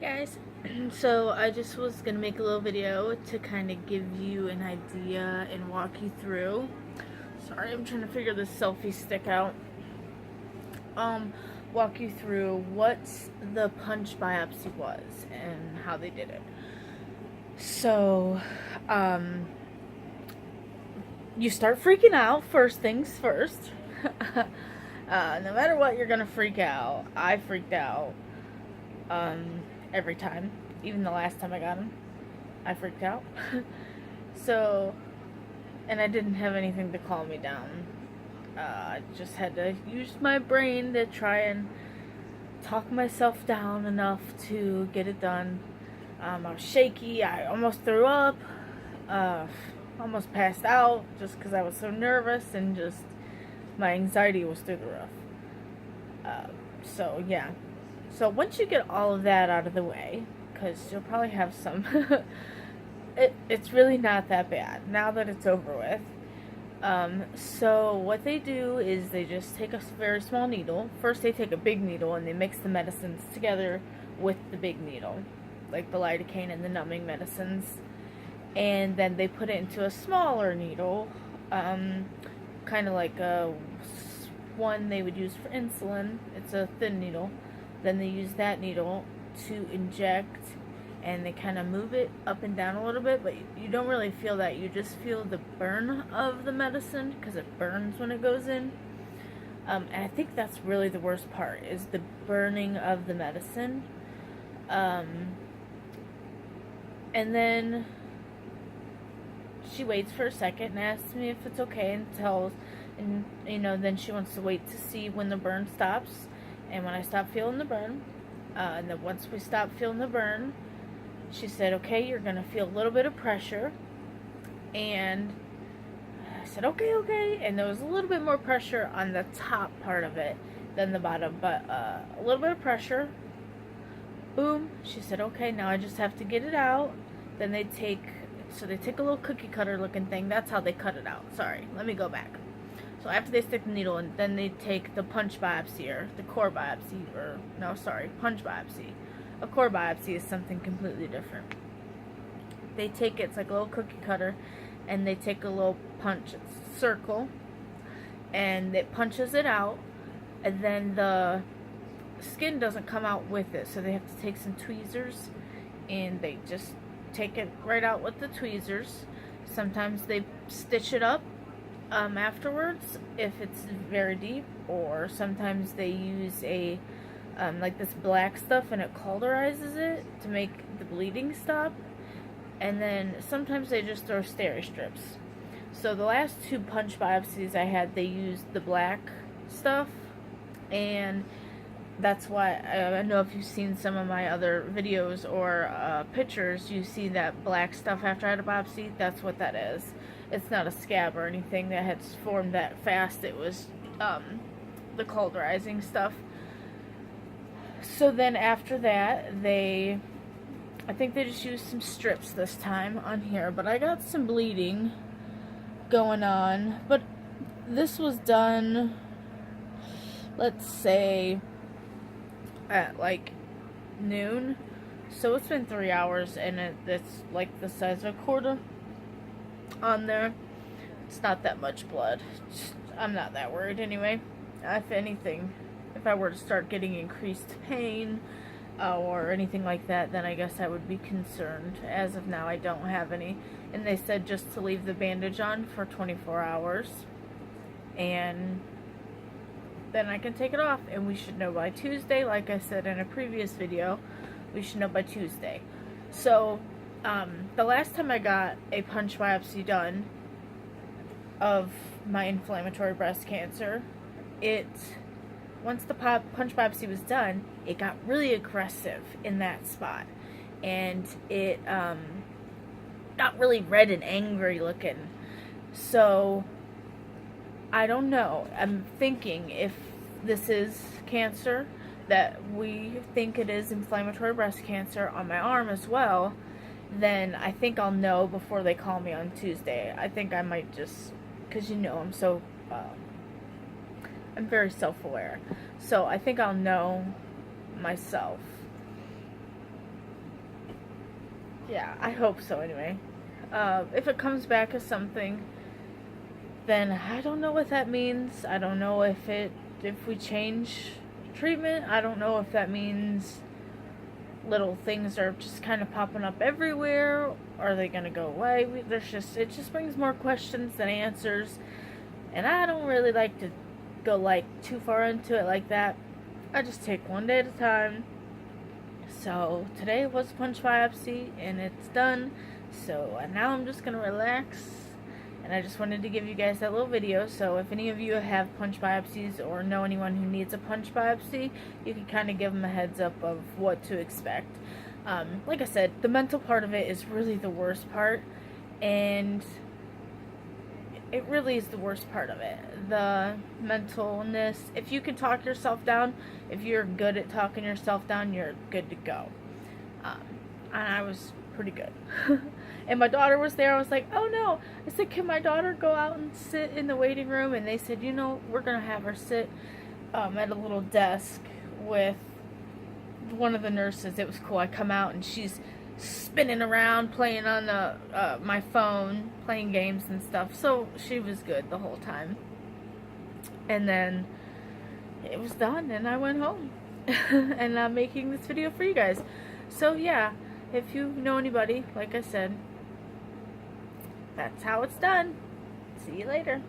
Guys, so I just was gonna make a little video to kind of give you an idea and walk you through. Sorry, I'm trying to figure this selfie stick out. Walk you through what the punch biopsy was and how they did it. So, you start freaking out, first things first. No matter what, you're gonna freak out. I freaked out. Every time. Even the last time I got him, I freaked out. So, and I didn't have anything to calm me down. I just had to use my brain to try and talk myself down enough to get it done. I was shaky. I almost threw up. Almost passed out just because I was so nervous and just my anxiety was through the roof. So, yeah. So once you get all of that out of the way, because you'll probably have some, it's really not that bad now that it's over with. So what they do is they just take a very small needle. First they take a big needle and they mix the medicines together with the big needle, like the lidocaine and the numbing medicines. And then they put it into a smaller needle, kind of like one they would use for insulin. It's a thin needle. Then they use that needle to inject, and they kind of move it up and down a little bit, but you don't really feel that. You just feel the burn of the medicine because it burns when it goes in. And I think that's really the worst part, is the burning of the medicine. And then she waits for a second and asks me if it's okay, and then she wants to wait to see when the burn stops. And when I stopped feeling the burn, and then once we stopped feeling the burn, she said, okay, you're going to feel a little bit of pressure. And I said, okay. And there was a little bit more pressure on the top part of it than the bottom, but a little bit of pressure. Boom. She said, okay, now I just have to get it out. Then they take a little cookie cutter looking thing. That's how they cut it out. Sorry, let me go back. So after they stick the needle in, then they take the punch biopsy, or the core biopsy, punch biopsy. A core biopsy is something completely different. They take it's like a little cookie cutter, and they take a little punch circle, and it punches it out, and then the skin doesn't come out with it, so they have to take some tweezers, and they just take it right out with the tweezers. Sometimes they stitch it up afterwards if it's very deep, or sometimes they use a like this black stuff and it cauterizes it to make the bleeding stop, and then sometimes they just throw steri strips. So the last two punch biopsies I had, they used the black stuff, and that's why I know if you've seen some of my other videos or pictures, you see that black stuff after I had a biopsy. That's what that is. It's not a scab or anything that had formed that fast. It was the cauterizing stuff. So then after that, I think they just used some strips this time on here, but I got some bleeding going on. But this was done, let's say, at like noon. So it's been 3 hours, and it's like the size of a quarter on there. It's not that much blood. I'm not that worried anyway. If anything, if I were to start getting increased pain or anything like that, then I guess I would be concerned. As of now, I don't have any. And they said just to leave the bandage on for 24 hours. And then I can take it off. And we should know by Tuesday. Like I said in a previous video, we should know by Tuesday. So, the last time I got a punch biopsy done of my inflammatory breast cancer, once the punch biopsy was done, it got really aggressive in that spot, and it got really red and angry looking. So I don't know. I'm thinking if this is cancer, that we think it is inflammatory breast cancer on my arm as well, then I think I'll know before they call me on Tuesday. I think I might just, because I'm very I'm very self-aware. So I think I'll know myself. Yeah, I hope so anyway. If it comes back as something, then I don't know what that means. I don't know if we change treatment. I don't know if that means little things are just kind of popping up everywhere. Are they gonna go away? It just brings more questions than answers, and I don't really like to go like too far into it like that. I just take one day at a time. So today was punch biopsy and it's done. So now I'm just gonna relax, and I just wanted to give you guys that little video. So if any of you have punch biopsies or know anyone who needs a punch biopsy, you can kind of give them a heads up of what to expect. Like I said, the mental part of it is really the worst part, and it really is the worst part of it. The mentalness. If you can talk yourself down, if you're good at talking yourself down, you're good to go. And I was pretty good. And my daughter was there. I was like, oh no. I said, can my daughter go out and sit in the waiting room? And they said, you know, we're going to have her sit at a little desk with one of the nurses. It was cool. I come out and she's spinning around playing on my phone, playing games and stuff. So she was good the whole time. And then it was done and I went home. And I'm making this video for you guys. So yeah, if you know anybody, like I said, that's how it's done. See you later.